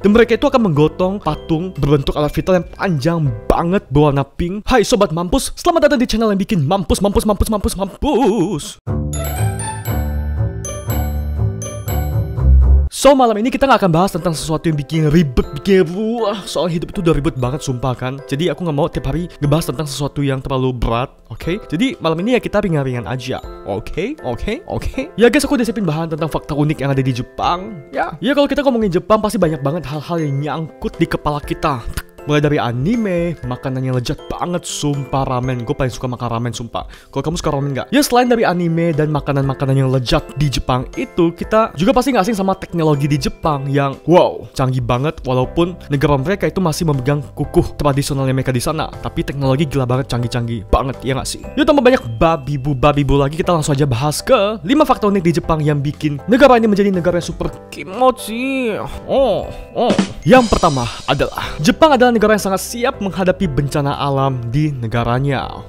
Dan mereka itu akan menggotong patung berbentuk alat vital yang panjang banget berwarna pink. Hai sobat mampus, selamat datang di channel yang bikin mampus. So malam ini kita nggak akan bahas tentang sesuatu yang bikin ribet, bikin ruah. Soal hidup itu udah ribet banget sumpah kan. Jadi aku nggak mau tiap hari ngebahas tentang sesuatu yang terlalu berat, oke? Jadi malam ini ya kita ringan-ringan aja, oke? Ya guys, aku udah siapin bahan tentang fakta unik yang ada di Jepang. Ya kalau kita ngomongin Jepang pasti banyak banget hal-hal yang nyangkut di kepala kita. Mulai dari anime, makanan yang lezat banget, sumpah ramen. Gue paling suka makan ramen, sumpah. Kalau kamu suka ramen nggak? Ya selain dari anime dan makanan-makanan yang lezat di Jepang itu, kita juga pasti nggak asing sama teknologi di Jepang yang wow, canggih banget. Walaupun negara mereka itu masih memegang kukuh tradisionalnya mereka di sana, tapi teknologi gila banget, canggih-canggih banget, ya nggak sih? Yuk tambah banyak babi-bu lagi, kita langsung aja bahas ke 5 fakta unik di Jepang yang bikin negara ini menjadi negara yang super kimochi. Yang pertama adalah Jepang adalah negara yang sangat siap menghadapi bencana alam di negaranya.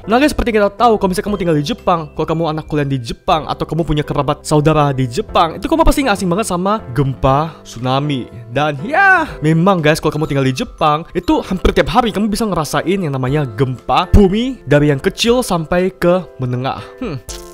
Nah guys, seperti kita tahu, kalau misalnya kamu tinggal di Jepang, kalau kamu anak kuliah di Jepang, atau kamu punya kerabat saudara di Jepang, itu kamu pasti nggak asing banget sama gempa, tsunami. Dan ya, memang guys, kalau kamu tinggal di Jepang, itu hampir tiap hari kamu bisa ngerasain yang namanya gempa bumi dari yang kecil sampai ke menengah.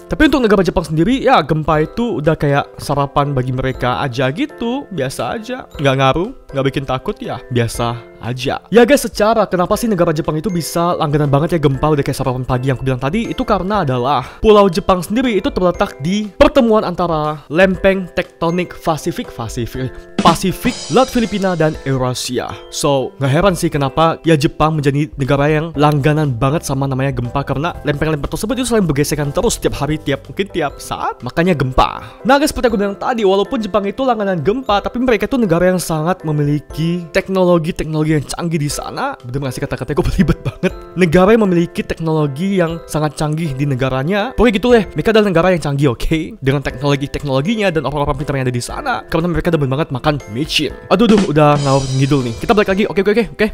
Tapi untuk negara Jepang sendiri, ya gempa itu udah kayak sarapan bagi mereka aja gitu. Biasa aja, nggak ngaruh, nggak bikin takut ya, biasa aja. Ya guys, secara kenapa sih negara Jepang itu bisa langganan banget ya gempa udah kayak sarapan pagi yang aku bilang tadi? Itu karena adalah pulau Jepang sendiri itu terletak di pertemuan antara lempeng tektonik Pasifik, Laut Filipina, dan Eurasia. So, nggak heran sih kenapa ya Jepang menjadi negara yang langganan banget sama namanya gempa, karena lempeng-lempeng tersebut itu saling bergesekan terus setiap hari, mungkin tiap saat, makanya gempa. Nah guys, seperti aku bilang tadi, walaupun Jepang itu langganan gempa, tapi mereka itu negara yang sangat memiliki teknologi yang canggih di sana. Bener nggak sih kata-kata gue belibet banget? Negara yang memiliki teknologi yang sangat canggih di negaranya. Pokoknya gitu deh, mereka adalah negara yang canggih, oke? Dengan teknologinya dan orang-orang pintar yang ada di sana, karena mereka demen banget makan micin. Aduh, udah ngawur ngidul nih. Kita balik lagi, oke.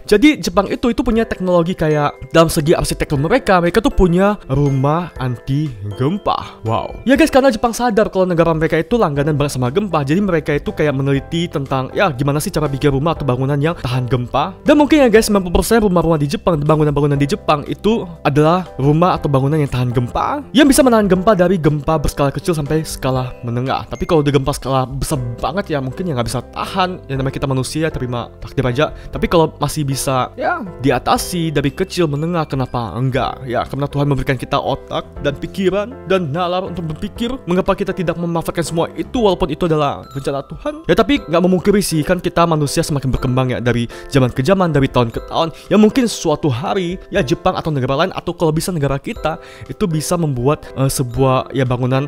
Jadi Jepang itu punya teknologi kayak dalam segi arsitektur mereka tuh punya rumah anti gempa. Wow. Ya guys, karena Jepang sadar kalau negara mereka itu langganan banget sama gempa, jadi mereka itu kayak meneliti tentang ya gimana sih cara bikin rumah atau bangunan yang tahan gempa. Dan mungkin ya guys, 90% rumah-rumah di Jepang, bangunan-bangunan di Jepang itu adalah rumah atau bangunan yang tahan gempa, yang bisa menahan gempa dari gempa berskala kecil sampai skala menengah. Tapi kalau udah gempa skala besar banget ya mungkin ya nggak bisa tahan. Ya namanya kita manusia, terima takdir aja. Tapi kalau masih bisa ya diatasi dari kecil menengah, kenapa enggak? Ya karena Tuhan memberikan kita otak dan pikiran dan nalar untuk berpikir. Mengapa kita tidak memanfaatkan semua itu walaupun itu adalah rencana Tuhan? Ya tapi nggak memungkiri sih, kan kita manusia semakin berkembang ya dari zaman ke zaman, dari tahun ke tahun. Ya mungkin suatu hari ya Jepang atau negara lain, atau kalau bisa negara kita itu bisa membuat sebuah ya bangunan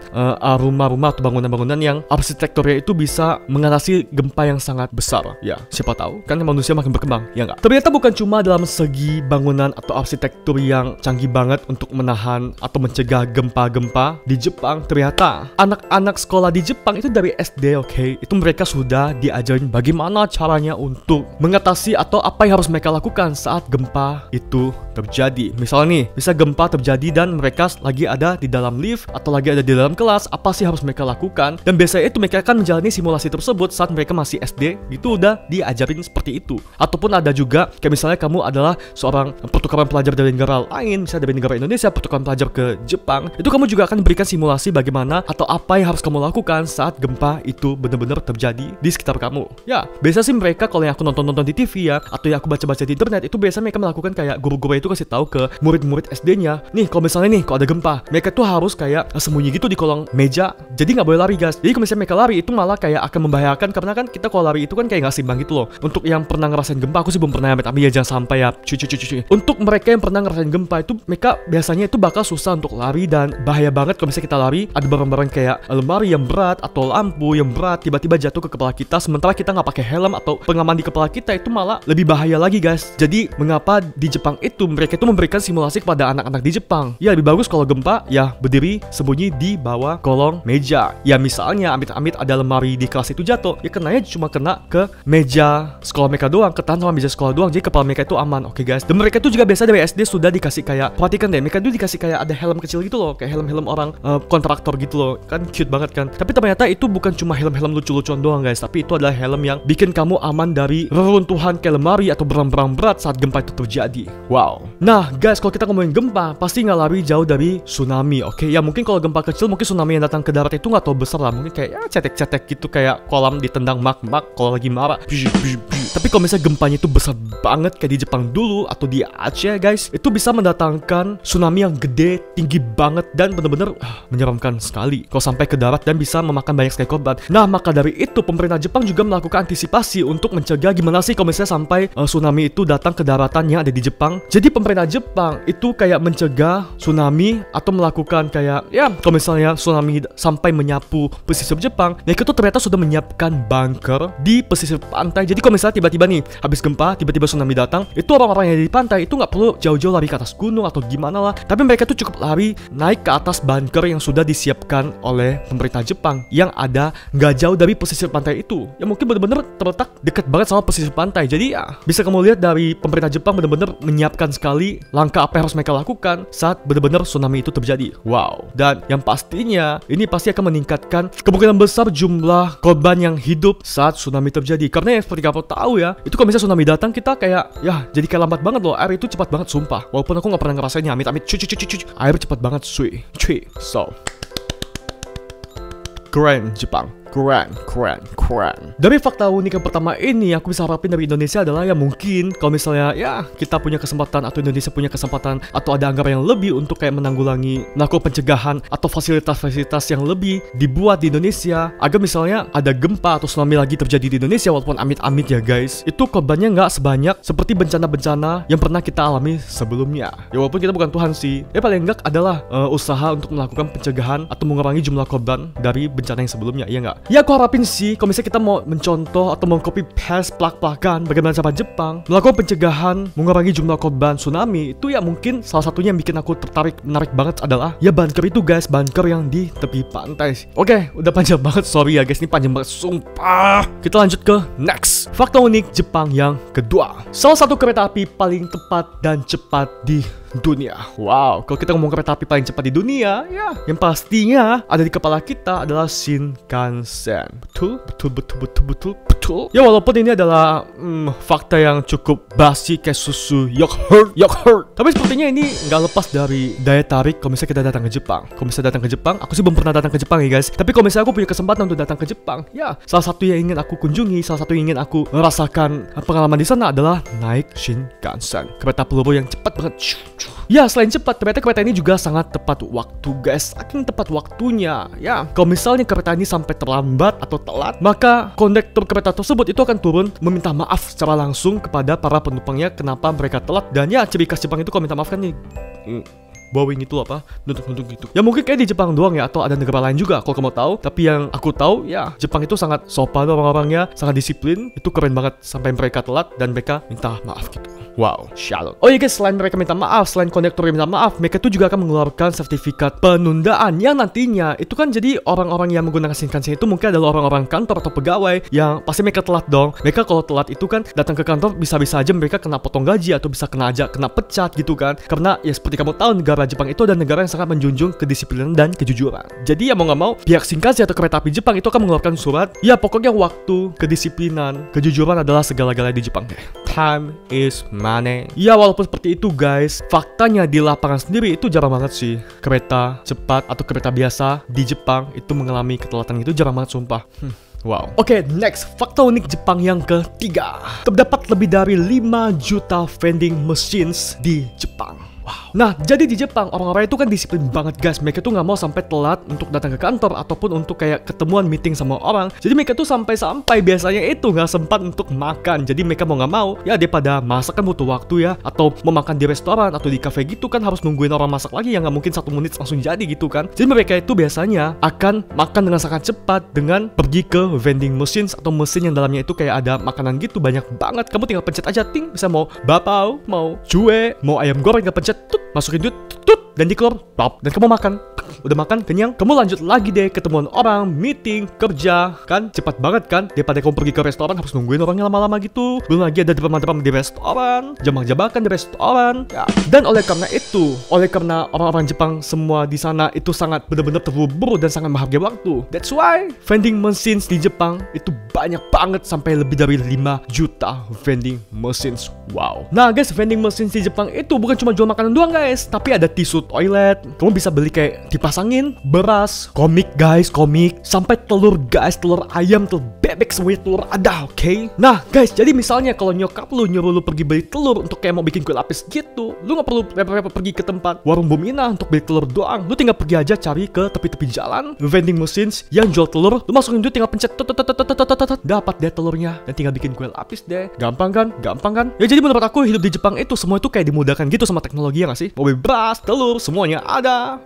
rumah-rumah atau bangunan-bangunan yang arsitekturnya itu bisa mengatasi gempa yang sangat besar. Ya siapa tahu, kan manusia makin berkembang, ya nggak? Ternyata bukan cuma dalam segi bangunan atau arsitektur yang canggih banget untuk menahan atau mencegah gempa-gempa di Jepang. Ternyata anak-anak sekolah di Jepang itu dari SD, oke, itu mereka sudah diajarin bagaimana caranya untuk mengatasi atau apa yang harus mereka lakukan saat gempa itu terjadi. Misalnya nih, bisa gempa terjadi dan mereka lagi ada di dalam lift atau lagi ada di dalam kelas, apa sih harus mereka lakukan? Dan biasanya itu mereka akan menjalani simulasi tersebut saat mereka masih SD, itu udah diajarin seperti itu. Ataupun ada juga kayak misalnya kamu adalah seorang pertukaran pelajar dari negara lain, misalnya dari negara Indonesia pertukaran pelajar ke Jepang, itu kamu juga akan berikan simulasi bagaimana atau apa yang harus kamu lakukan saat gempa itu benar-benar terjadi di sekitar kamu. Ya, biasa sih mereka kalau yang aku nonton di TV ya, atau yang aku baca-baca di internet, itu biasanya mereka melakukan kayak guru-guru itu kasih tahu ke murid-murid SD-nya, nih kalau misalnya nih kalau ada gempa, mereka tuh harus kayak sembunyi gitu di kolong meja, jadi nggak boleh lari guys. Jadi kalau misalnya mereka lari itu malah kayak akan membahayakan, karena kan kita kalau lari itu kan kayak nggak seimbang gitu loh. Untuk yang pernah ngerasain gempa, aku sih belum pernah, tapi ya jangan sampai ya cuy. Untuk mereka yang pernah ngerasain gempa itu, mereka biasanya itu bakal susah untuk lari dan bahaya banget kalau misalnya kita lari ada barang-barang kayak lemari yang berat atau lampu yang berat tiba-tiba jatuh ke kepala kita, sementara kita nggak pakai helm atau pengaman di kepala kita, itu malah lebih bahaya lagi guys. Jadi mengapa di Jepang itu mereka itu memberikan simulasi kepada anak-anak di Jepang? Ya lebih bagus kalau gempa ya berdiri sembunyi di bawah kolong meja. Ya misalnya amit-amit ada lemari di kelas itu jatuh, ya kenanya cuma kena ke meja sekolah mereka doang, ketahan sama meja sekolah doang, jadi kepala mereka itu aman, oke guys. Dan mereka itu juga biasa dari SD sudah dikasih kayak, perhatikan deh, mereka itu dikasih kayak ada helm kecil gitu loh, kayak helm-helm orang kontraktor gitu loh, kan cute banget kan. Tapi ternyata itu bukan cuma helm-helm lucu-lucuan doang guys, tapi itu adalah helm yang bikin kamu kamu aman dari reruntuhan kayak lemari atau barang-barang berat saat gempa itu terjadi. Wow. Nah guys, kalau kita ngomongin gempa, pasti nggak lari jauh dari tsunami, oke? Ya mungkin kalau gempa kecil, mungkin tsunami yang datang ke darat itu nggak terlalu besar lah. Mungkin kayak ya cetek-cetek gitu, kayak kolam ditendang magma kalau lagi marah. Tapi kalau misalnya gempanya itu besar banget kayak di Jepang dulu atau di Aceh guys, itu bisa mendatangkan tsunami yang gede, tinggi banget, dan bener-bener menyeramkan sekali kalau sampai ke darat dan bisa memakan banyak sekali korban. Nah maka dari itu pemerintah Jepang juga melakukan antisipasi untuk mencegah gimana sih kalau misalnya sampai tsunami itu datang ke daratan yang ada di Jepang. Jadi pemerintah Jepang itu kayak mencegah tsunami atau melakukan kayak ya kalau misalnya tsunami sampai menyapu pesisir Jepang, mereka itu ternyata sudah menyiapkan bunker di pesisir pantai. Jadi kalau misalnya tiba-tiba nih habis gempa, tiba-tiba tsunami datang, itu orang-orang yang di pantai itu nggak perlu jauh-jauh lari ke atas gunung atau gimana lah, tapi mereka tuh cukup lari naik ke atas bunker yang sudah disiapkan oleh pemerintah Jepang yang ada nggak jauh dari pesisir pantai itu, yang mungkin bener-bener terletak dekat banget sama pesisir pantai. Jadi ya bisa kamu lihat dari pemerintah Jepang bener-bener menyiapkan sekali langkah apa yang harus mereka lakukan saat bener-bener tsunami itu terjadi. Wow. Dan yang pastinya ini pasti akan meningkatkan kemungkinan besar jumlah korban yang hidup saat tsunami terjadi, karena yang seperti kamu tahu ya, itu kalau misalnya tsunami datang kita kayak ya jadi kayak lambat banget loh. Air itu cepat banget sumpah. Walaupun aku nggak pernah ngerasainnya, amit-amit cuy. Air cepat banget cuy. So keren Jepang. Keren. Dari fakta unik yang pertama ini, aku bisa harapin dari Indonesia adalah ya mungkin kalau misalnya ya kita punya kesempatan atau Indonesia punya kesempatan atau ada anggaran yang lebih untuk kayak menanggulangi, melakukan pencegahan atau fasilitas-fasilitas yang lebih dibuat di Indonesia agar misalnya ada gempa atau tsunami lagi terjadi di Indonesia, walaupun amit-amit ya guys, itu korbannya nggak sebanyak seperti bencana-bencana yang pernah kita alami sebelumnya. Ya walaupun kita bukan Tuhan sih, ya paling enggak adalah usaha untuk melakukan pencegahan atau mengurangi jumlah korban dari bencana yang sebelumnya, ya nggak? Ya aku harapin sih kalau misalnya kita mau mencontoh atau mengcopy paste plak-plakan bagaimana cara Jepang melakukan pencegahan mengurangi jumlah korban tsunami, itu ya mungkin salah satunya yang bikin aku menarik banget adalah ya bunker itu guys, bunker yang di tepi pantai. Oke, udah panjang banget, sorry ya guys, ini panjang banget sumpah. Kita lanjut ke next fakta unik Jepang yang kedua. Salah satu kereta api paling tepat dan cepat di dunia. Wow, kalau kita ngomong kereta api paling cepat di dunia, ya yang pastinya ada di kepala kita adalah Shinkansen. Betul. Ya walaupun ini adalah fakta yang cukup basi kayak susu yogurt. Tapi sepertinya ini nggak lepas dari daya tarik kalau misalnya kita datang ke Jepang. Kalau misalnya datang ke Jepang, aku sih belum pernah datang ke Jepang ya guys. Tapi kalau misalnya aku punya kesempatan untuk datang ke Jepang, ya salah satu yang ingin aku kunjungi, salah satu yang ingin aku merasakan pengalaman di sana adalah naik Shinkansen, kereta peluru yang cepat banget. Ya selain cepat, ternyata kereta ini juga sangat tepat waktu guys, saking tepat waktunya. Ya kalau misalnya kereta ini sampai terlambat atau telat, maka kondektur kereta tersebut itu akan turun meminta maaf secara langsung kepada para penumpangnya kenapa mereka telat. Dan ya ciri khas Jepang itu kalau minta maaf kan nih bowing itu apa, nunduk gitu. Ya mungkin kayak di Jepang doang ya, atau ada negara lain juga kalau kamu tahu. Tapi yang aku tahu ya Jepang itu sangat sopan orang-orangnya, sangat disiplin. Itu keren banget sampai mereka telat dan mereka minta maaf gitu. Wow, shalom. Oh iya guys, selain mereka minta maaf, selain kondektur yang minta maaf, mereka tuh juga akan mengeluarkan sertifikat penundaan yang nantinya itu kan jadi orang-orang yang menggunakan Shinkansen itu mungkin adalah orang-orang kantor atau pegawai yang pasti mereka telat dong. Mereka kalau telat itu kan datang ke kantor bisa-bisa aja mereka kena potong gaji atau bisa kena pecat gitu kan. Karena ya seperti kamu tahu negara Jepang itu adalah negara yang sangat menjunjung kedisiplinan dan kejujuran. Jadi ya mau nggak mau pihak Shinkansen atau kereta api Jepang itu akan mengeluarkan surat. Ya pokoknya waktu, kedisiplinan, kejujuran adalah segala-galanya di Jepang. Time is money. Ya walaupun seperti itu guys, faktanya di lapangan sendiri itu jarang banget sih kereta cepat atau kereta biasa di Jepang itu mengalami ketelatan, itu jarang banget sumpah. Wow. Oke, next fakta unik Jepang yang ketiga. Terdapat lebih dari 5 juta vending machines di Jepang. Wow. Nah, jadi di Jepang orang-orang itu kan disiplin banget guys. Mereka tuh nggak mau sampai telat untuk datang ke kantor ataupun untuk kayak ketemuan meeting sama orang. Jadi mereka tuh sampai biasanya itu nggak sempat untuk makan. Jadi mereka mau nggak mau ya daripada masak kan butuh waktu ya, atau mau makan di restoran atau di cafe gitu kan harus nungguin orang masak lagi yang nggak mungkin 1 menit langsung jadi gitu kan. Jadi mereka itu biasanya akan makan dengan sangat cepat dengan pergi ke vending machines atau mesin yang dalamnya itu kayak ada makanan gitu banyak banget. Kamu tinggal pencet aja ting, bisa mau bapau, mau cue, mau ayam goreng, tinggal pencet tut, masukin duit tut, dan dikeluar, pop, dan kamu makan. Udah makan, kenyang, kamu lanjut lagi deh ketemuan orang, meeting, kerja, kan cepat banget kan daripada kamu pergi ke restoran harus nungguin orangnya lama-lama gitu. Belum lagi ada demam-demam di restoran, jambak-jambakan di restoran ya. Dan oleh karena orang-orang Jepang semua di sana itu sangat benar-benar terburu-buru dan sangat menghargai waktu. That's why vending machines di Jepang itu banyak banget, sampai lebih dari 5 juta vending machines. Wow. Nah guys, vending machines di Jepang itu bukan cuma jual makanan doang guys, tapi ada tisu toilet. Kamu bisa beli kayak dipasangin beras, komik guys, komik, sampai telur guys, telur ayam, telur bebek, semuanya telur ada, oke? Nah guys, jadi misalnya kalau nyokap lu nyuruh lu pergi beli telur untuk kayak mau bikin kue lapis gitu, lu nggak perlu repot-repot pergi ke tempat warung Bomina untuk beli telur doang. Lu tinggal pergi aja cari ke tepi-tepi jalan vending machines yang jual telur, lu masukin duit, tinggal pencet dapat deh telurnya dan tinggal bikin kue lapis deh. Gampang kan? Gampang kan? Ya jadi menurut aku hidup di Jepang itu semua itu kayak dimudahkan gitu sama teknologi, ya nggak sih? Mau beli beras, telur, semuanya ada.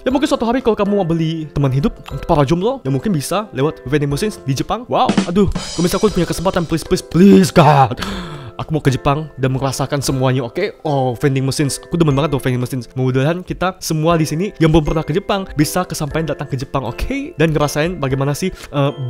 Ya mungkin suatu hari kalau kamu mau beli teman hidup untuk para jomblo, ya mungkin bisa lewat vending machines di Jepang. Wow, aduh, kalau misalnya aku punya kesempatan, please God, aku mau ke Jepang dan merasakan semuanya, oke? Oh, vending machines, aku demen banget tuh vending machines. Mudah-mudahan kita semua di sini yang belum pernah ke Jepang bisa kesampaian datang ke Jepang, oke? Dan ngerasain bagaimana sih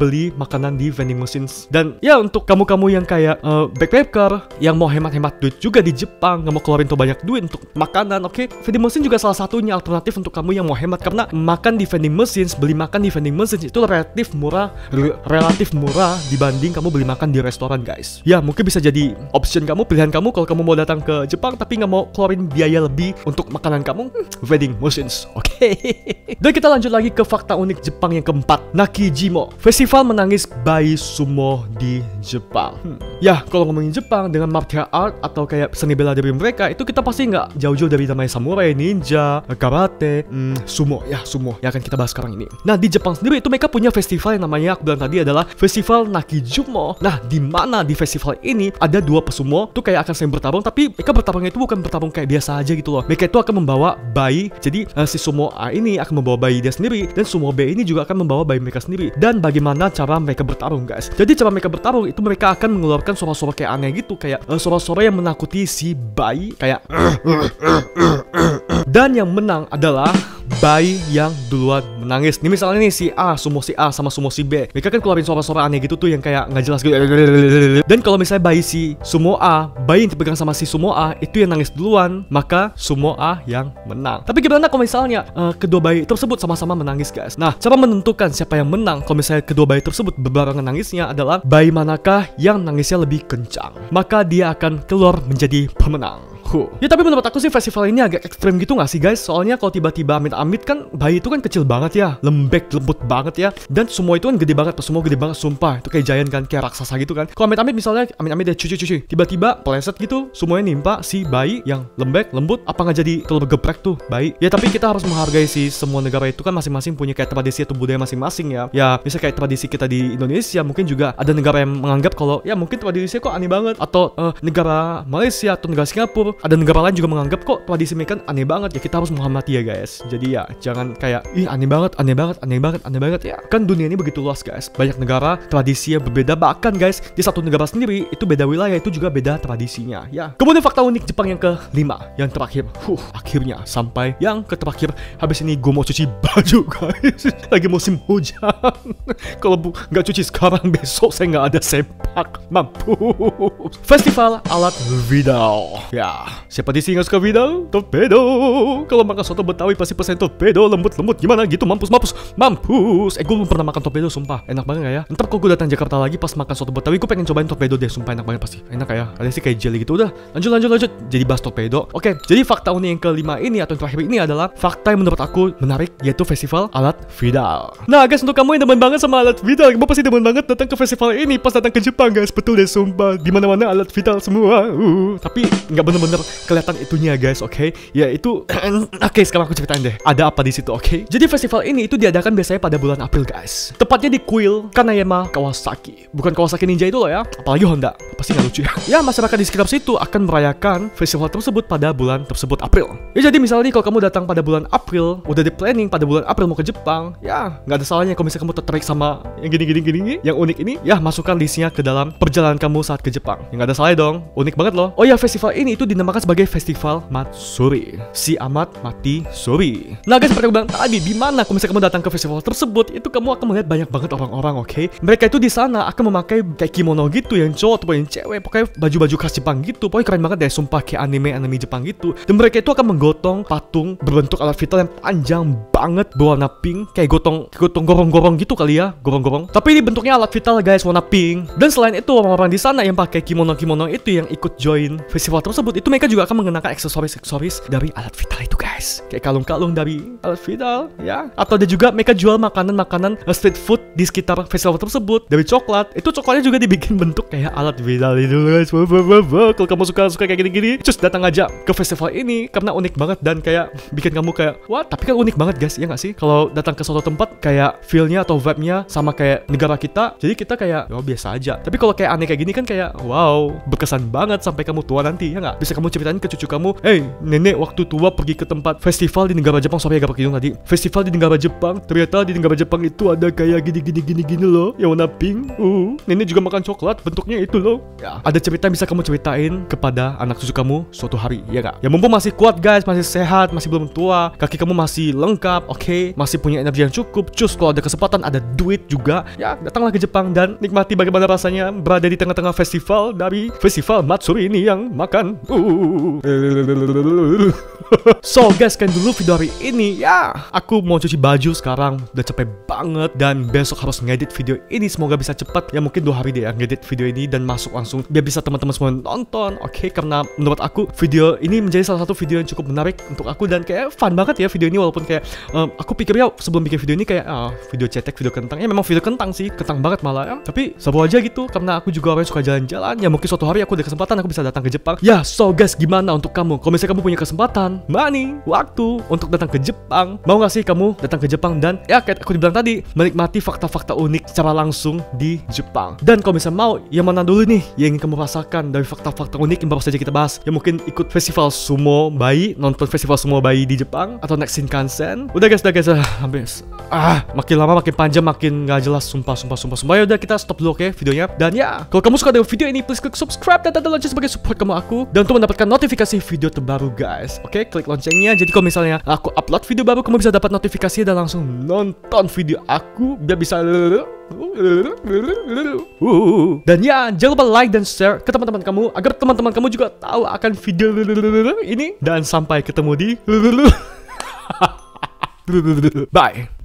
beli makanan di vending machines. Dan ya untuk kamu-kamu yang kayak backpacker yang mau hemat-hemat duit juga di Jepang, nggak mau keluarin tuh banyak duit untuk makanan, oke? Vending machine juga salah satunya alternatif untuk kamu yang mau hemat, karena makan di vending machines, beli makan di vending machines itu relatif murah dibanding kamu beli makan di restoran, guys. Ya mungkin bisa jadi option kamu, pilihan kamu kalau kamu mau datang ke Jepang tapi nggak mau keluarin biaya lebih untuk makanan kamu, vending machines, oke? Dan kita lanjut lagi ke fakta unik Jepang yang keempat, Nakijimo, festival menangis bayi sumo di Jepang. Ya kalau ngomongin Jepang dengan martial art atau kayak seni bela diri mereka, itu kita pasti nggak jauh-jauh dari namanya samurai, ninja, karate, sumo yang akan kita bahas sekarang ini. Nah di Jepang sendiri itu mereka punya festival yang namanya, aku bilang tadi, adalah festival Nakijimo. Nah di mana di festival ini ada dua pesumo tuh kayak akan saling bertarung, tapi mereka bertarungnya itu bukan bertarung kayak biasa aja gitu loh. Mereka itu akan membawa bayi. Jadi si sumo A ini akan membawa bayi dia sendiri, dan sumo B ini juga akan membawa bayi mereka sendiri. Dan bagaimana cara mereka bertarung, guys? Jadi cara mereka bertarung itu mereka akan mengeluarkan suara-suara kayak aneh gitu, kayak suara-suara yang menakuti si bayi, kayak dan yang menang adalah bayi yang duluan menangis. Nih misalnya nih si A sama sumo si B, mereka kan keluarin suara-suara aneh gitu tuh yang kayak nggak jelas gitu. Dan kalau misalnya bayi si sumo A, bayi yang dipegang sama si sumo A itu yang nangis duluan, maka sumo A yang menang. Tapi gimana kalau misalnya kedua bayi tersebut sama-sama menangis, guys? Nah, cara menentukan siapa yang menang kalau misalnya kedua bayi tersebut berbarengan nangisnya adalah bayi manakah yang nangisnya lebih kencang, maka dia akan keluar menjadi pemenang. Ya tapi menurut aku sih festival ini agak ekstrem gitu gak sih, guys? Soalnya kalau tiba-tiba amit-amit kan bayi itu kan kecil banget ya, lembek, lembut banget ya, dan semua itu kan gede banget, semua gede banget, sumpah. Itu kayak giant kan, kayak raksasa gitu kan. Kalau amit-amit misalnya, amit-amit deh cuci, tiba-tiba peleset gitu, semuanya nimpa si bayi yang lembek, lembut, apa nggak jadi kalau geprek tuh bayi? Ya tapi kita harus menghargai sih, semua negara itu kan masing-masing punya kayak tradisi atau budaya masing-masing ya. Ya misalnya kayak tradisi kita di Indonesia, mungkin juga ada negara yang menganggap kalau ya mungkin tradisinya kok aneh banget, atau negara Malaysia atau negara Singapura, ada negara lain juga menganggap kok tradisi mereka aneh banget ya. Kita harus menghormati ya, guys. Jadi ya jangan kayak ih aneh banget ya. Kan dunia ini begitu luas, guys. Banyak negara tradisi yang berbeda, bahkan guys di satu negara sendiri itu beda wilayah, itu juga beda tradisinya ya. Kemudian fakta unik Jepang yang kelima, yang terakhir. Akhirnya sampai yang terakhir. Habis ini gue mau cuci baju, guys. Lagi musim hujan. Kalau nggak cuci sekarang, besok saya nggak ada sepak. Mampus. Festival alat video. Ya, siapa di sini nggak suka video? Torpedo. Kalau makan soto Betawi pasti pesen torpedo, lembut-lembut gimana gitu, mampus. Gue belum pernah makan torpedo, sumpah. Enak banget gak ya? Ntar kalau gue datang Jakarta lagi pas makan soto Betawi, gue pengen cobain torpedo deh, sumpah enak banget pasti. Enak ya? Ada sih kayak jelly gitu. Udah, lanjut. Jadi bahas torpedo. Oke, jadi fakta unik yang kelima ini atau yang terakhir ini adalah fakta yang menurut aku menarik, yaitu festival alat video. Nah guys, untuk kamu yang demen banget sama alat video, kamu pasti demen banget datang ke festival ini pas datang ke Jepang, guys. Betul deh, sumpah. Di mana-mana alat video semua. Tapi nggak bener-bener kelihatan itunya, guys. Oke, ya itu oke, sekarang aku ceritain deh ada apa di situ. Oke, jadi festival ini itu diadakan biasanya pada bulan April, guys, tepatnya di Kuil Kanayama Kawasaki. Bukan Kawasaki Ninja itu loh ya, apalagi Honda, pasti nggak lucu ya. Ya, masyarakat di sekitar situ akan merayakan festival tersebut pada bulan tersebut, April. Ya jadi misalnya nih kalau kamu datang pada bulan April, udah di planning pada bulan April mau ke Jepang, ya nggak ada salahnya kalau misalnya kamu tertarik sama yang gini, yang unik ini, ya masukkan listnya ke dalam perjalanan kamu saat ke Jepang. Ya nggak ada salahnya dong, unik banget loh. Oh ya, festival ini itu dinamakan dinamakan sebagai Festival Matsuri. Si amat mati suri. Nah guys, seperti aku bilang tadi, di mana kalau misalnya kamu datang ke festival tersebut, itu kamu akan melihat banyak banget orang-orang, oke? Mereka itu di sana akan memakai kayak kimono gitu, yang cowok atau yang cewek, pokoknya baju-baju khas Jepang gitu. Pokoknya keren banget deh, sumpah, kayak anime Jepang gitu. Dan mereka itu akan menggotong patung berbentuk alat vital yang panjang banget berwarna pink, kayak gotong gorong-gorong gitu kali ya, gorong-gorong. Tapi ini bentuknya alat vital guys, warna pink. Dan selain itu, orang-orang di sana yang pakai kimono itu yang ikut join festival tersebut, itu mereka juga akan mengenakan aksesoris dari alat vital itu guys, kayak kalung-kalung dari alat vital ya. Atau ada juga mereka jual makanan street food di sekitar festival tersebut dari coklat. Itu coklatnya juga dibikin bentuk kayak alat vital itu guys. Kalau kamu suka kayak gini-gini, just datang aja ke festival ini karena unik banget dan kayak bikin kamu kayak what? Tapi kan unik banget guys, ya nggak sih? Kalau datang ke suatu tempat kayak feel-nya atau vibe-nya sama kayak negara kita, jadi kita kayak oh biasa aja. Tapi kalau kayak aneh kayak gini kan kayak wow, berkesan banget sampai kamu tua nanti, ya nggak? Bisa kamu ceritain ke cucu kamu, hey nenek waktu tua pergi ke tempat festival di negara Jepang, sorry agak pakai hidung tadi. Festival di negara Jepang, ternyata di negara Jepang itu ada kayak gini loh, yang warna pink. Nenek juga makan coklat, bentuknya itu loh. Ya, ada cerita yang bisa kamu ceritain kepada anak cucu kamu suatu hari, ya nggak? Ya mumpung masih kuat guys, masih sehat, masih belum tua, kaki kamu masih lengkap, oke? Masih punya energi yang cukup. Cus kalau ada kesempatan, ada duit juga, ya datanglah ke Jepang dan nikmati bagaimana rasanya berada di tengah-tengah festival dari Festival Matsuri ini yang makan. So guys, kan dulu video hari ini ya. Aku mau cuci baju sekarang, udah capek banget dan besok harus ngedit video ini. Semoga bisa cepat, ya mungkin 2 hari deh ya ngedit video ini dan masuk langsung biar bisa teman-teman semua nonton, oke? Karena menurut aku video ini menjadi salah satu video yang cukup menarik untuk aku dan kayak fun banget ya video ini. Walaupun kayak aku pikirnya sebelum bikin video ini kayak video cetek, video kentang. Ya memang video kentang sih, kentang banget malah ya. Tapi seru aja gitu karena aku juga orang yang suka jalan-jalan. Ya mungkin suatu hari aku ada kesempatan, aku bisa datang ke Jepang. Ya so guys, gimana untuk kamu? Kalau misalnya kamu punya kesempatan, money, waktu untuk datang ke Jepang, mau gak sih kamu datang ke Jepang dan ya kayak aku dibilang tadi, menikmati fakta-fakta unik secara langsung di Jepang. Dan kalau misalnya mau, yang mana dulu nih yang ingin kamu rasakan dari fakta-fakta unik yang baru saja kita bahas? Ya mungkin ikut festival sumo bayi, nonton festival sumo bayi di Jepang, atau naik Shinkansen. Udah guys, habis. Makin lama makin panjang, makin gak jelas, sumpah. Ya udah, kita stop dulu oke videonya. Dan ya, kalau kamu suka dengan video ini, please klik subscribe dan tanda lonceng sebagai support kamu aku dan untuk mendapatkan notifikasi video terbaru guys. Oke, klik loncengnya. Jadi kalau misalnya aku upload video baru, kamu bisa dapat notifikasi dan langsung nonton video aku biar bisa. Dan ya, jangan lupa like dan share ke teman-teman kamu agar teman-teman kamu juga tahu akan video ini. Dan sampai ketemu di bye.